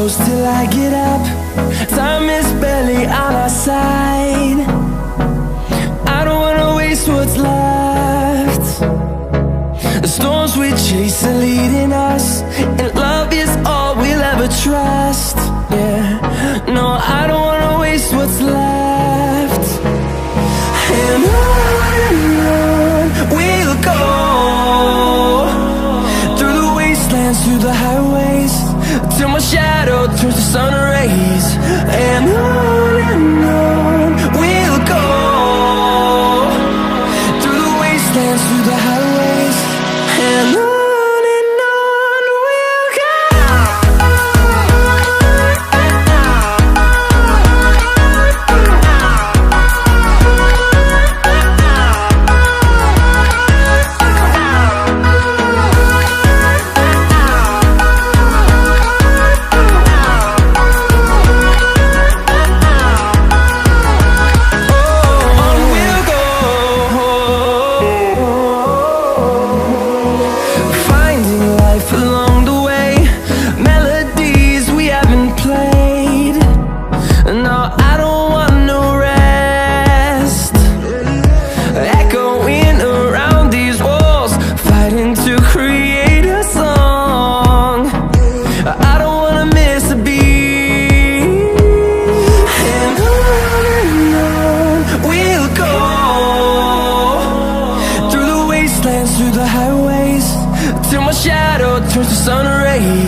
close till I get up. Time is barely on our side. I don't wanna waste what's left. The storms we chase are leading us, and love is all we'll ever trust. Yeah, no, I don't wanna waste what's left. And on we'll go, through the wastelands, through the highways, till my shadow turns to sun rays. And on we'll go, through the wastelands, through the highways, and on we'll go. Through the highways, till my shadow turns to sun rays.